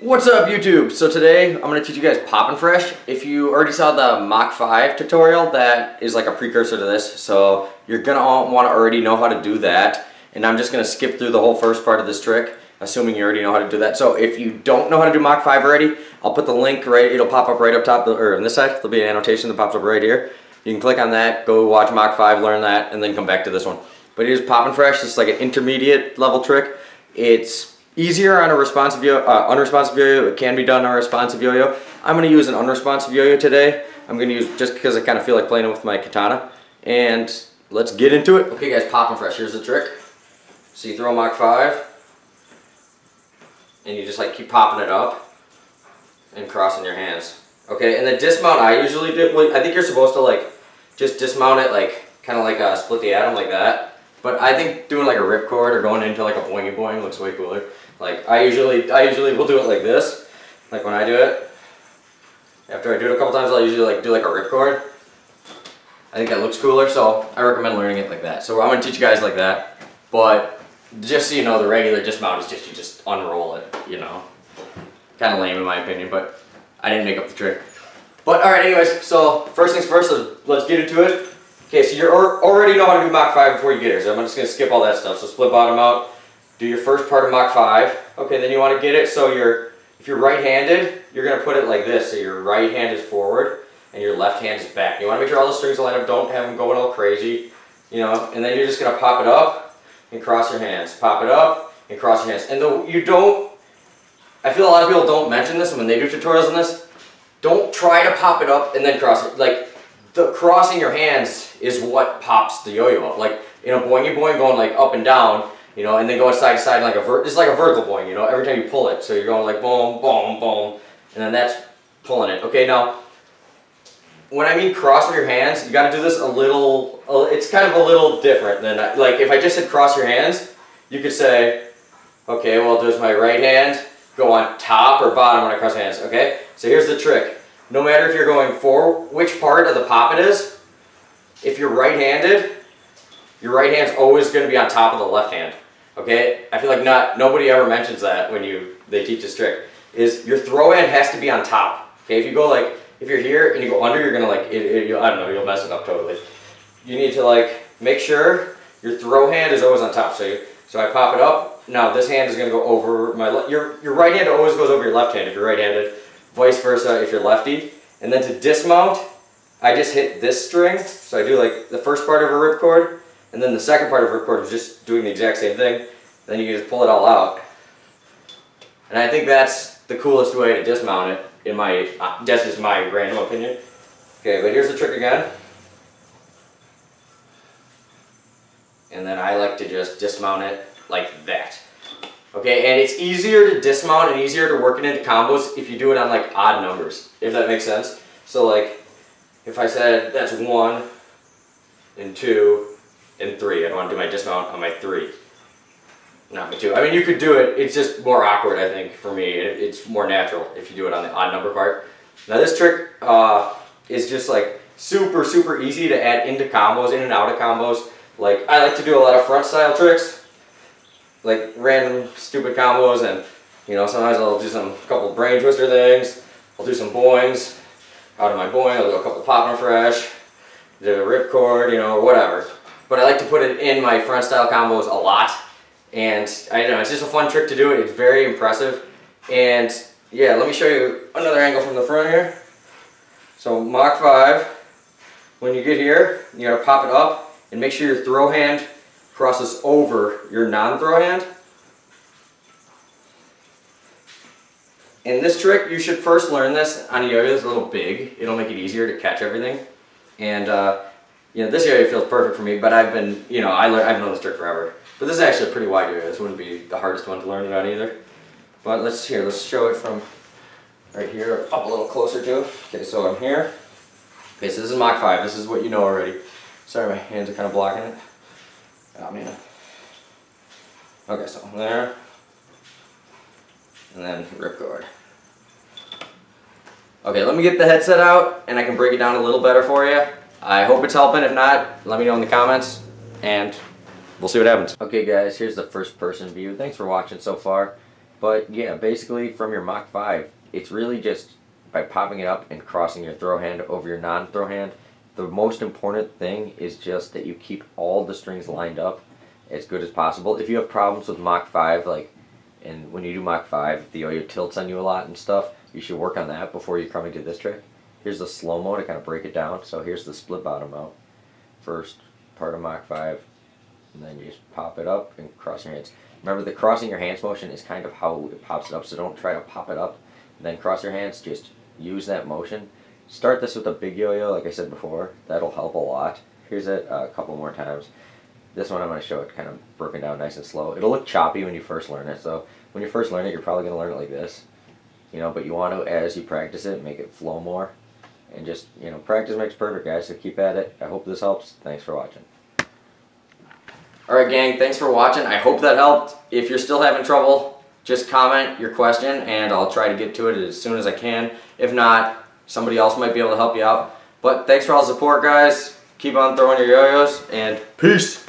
What's up YouTube? So today I'm going to teach you guys poppin' fresh. If you already saw the Mach 5 tutorial, that is like a precursor to this. So you're going to want to already know how to do that. And I'm just going to skip through the whole first part of this trick, assuming you already know how to do that. So if you don't know how to do Mach 5 already, I'll put the link right, it'll pop up right up top, or on this side, there'll be an annotation that pops up right here. You can click on that, go watch Mach 5, learn that, and then come back to this one. But it is poppin' fresh. It's like an intermediate level trick. It's easier on a responsive unresponsive yo-yo. It can be done on a responsive yo-yo. I'm going to use an unresponsive yo-yo today. I'm going to use just because I kind of feel like playing with my katana. And let's get into it. Okay guys, poppin' fresh. Here's the trick. So you throw a Mach 5 and you just like keep popping it up and crossing your hands. Okay, and the dismount I usually do, well, I think you're supposed to like just dismount it like kind of like a split the atom like that. But I think doing like a ripcord or going into like a boingy boing looks way cooler. Like I usually will do it like this. Like when I do it, after I do it a couple times, I'll usually like do like a ripcord. I think that looks cooler, so I recommend learning it like that. So I'm gonna teach you guys like that. But just so you know, the regular dismount is just you just unroll it. You know, kind of lame in my opinion, but I didn't make up the trick. But all right, anyways. So first things first, let's get into it. Okay, so you already know how to do Mach 5 before you get here, so I'm just going to skip all that stuff. So split bottom out, do your first part of Mach 5. Okay, then you want to get it so if you're right-handed, you're going to put it like this. So your right hand is forward and your left hand is back. You want to make sure all the strings line up, don't have them going all crazy, you know, and then you're just going to pop it up and cross your hands. Pop it up and cross your hands. And I feel a lot of people don't mention this when they do tutorials on this. Don't try to pop it up and then cross it. Like, the crossing your hands is what pops the yo-yo up. Like in a boingy boing going like up and down, you know, and then going side to side like it's like a vertical boing, you know, every time you pull it. So you're going like boom, boom, boom, and then that's pulling it. Okay, now, when I mean crossing your hands, you got to do this a little, it's kind of a little different than, like if I just said cross your hands, you could say, okay, well does my right hand go on top or bottom when I cross hands, okay? So here's the trick. No matter if you're going for which part of the pop it is, if you're right-handed, your right hand's always going to be on top of the left hand. Okay? I feel like nobody ever mentions that when they teach this trick. Is your throw hand has to be on top. Okay? If you go like, if you're here and you go under, you're gonna like, I don't know, you'll mess it up totally. You need to like make sure your throw hand is always on top. So I pop it up. Now this hand is going to go over my left. Your right hand always goes over your left hand if you're right-handed. Vice versa if you're lefty. And then to dismount, I just hit this string. So I do like the first part of a ripcord, and then the second part of a ripcord is just doing the exact same thing. Then you can just pull it all out. And I think that's the coolest way to dismount it, that's just my random opinion. Okay, but here's the trick again. And then I like to just dismount it like that. Okay, and it's easier to dismount and easier to work it into combos if you do it on like odd numbers, if that makes sense. So like, if I said that's 1 and 2 and 3, I'd want to do my dismount on my 3, not my 2. I mean, you could do it, it's just more awkward, I think, for me. It's more natural if you do it on the odd number part. Now this trick is just like super, super easy to add into combos, in and out of combos. Like, I like to do a lot of front style tricks, like random stupid combos, and you know, sometimes I'll do a couple brain twister things. I'll do some boings. Out of my boing, I'll do a couple poppin' fresh, do a ripcord, you know, or whatever. But I like to put it in my front style combos a lot, and I don't know, it's just a fun trick to do it. It's very impressive, and yeah, let me show you another angle from the front here. So Mach 5, when you get here, you gotta pop it up and make sure your throw hand crosses over your non-throw hand. And this trick, you should first learn this on a yo-yo that's a little big. It'll make it easier to catch everything. And you know, this yo-yo feels perfect for me, but I've known this trick forever. But this is actually a pretty wide yo-yo. This wouldn't be the hardest one to learn it on either. But let's show it from right here up a little closer to it. Okay, so I'm here. Okay, so this is Mach 5. This is what you know already. Sorry, my hands are kind of blocking it. Oh man. Okay, so there. And then ripcord. Okay, let me get the headset out and I can break it down a little better for you. I hope it's helping. If not, let me know in the comments and we'll see what happens. Okay guys, here's the first person view. Thanks for watching so far. But yeah, basically from your Mach 5, it's really just by popping it up and crossing your throw hand over your non-throw hand. The most important thing is just that you keep all the strings lined up as good as possible. If you have problems with Mach 5, and when you do Mach 5, if the yo-yo tilts on you a lot and stuff, you should work on that before you come into this trick. Here's the slow-mo to kind of break it down. So here's the split bottom mount. First part of Mach 5, and then you just pop it up and cross your hands. Remember, the crossing your hands motion is kind of how it pops it up, so don't try to pop it up and then cross your hands. Just use that motion. Start this with a big yo-yo, like I said before. That'll help a lot. Here's it a couple more times. This one I'm going to show it kind of broken down nice and slow. It'll look choppy when you first learn it, so when you first learn it, you're probably going to learn it like this. But you want to, as you practice it, make it flow more. And just, practice makes perfect, guys, so keep at it. I hope this helps. Thanks for watching. Alright, gang, thanks for watching. I hope that helped. If you're still having trouble, just comment your question, and I'll try to get to it as soon as I can. If not, somebody else might be able to help you out. But thanks for all the support, guys. Keep on throwing your yo-yos, and peace!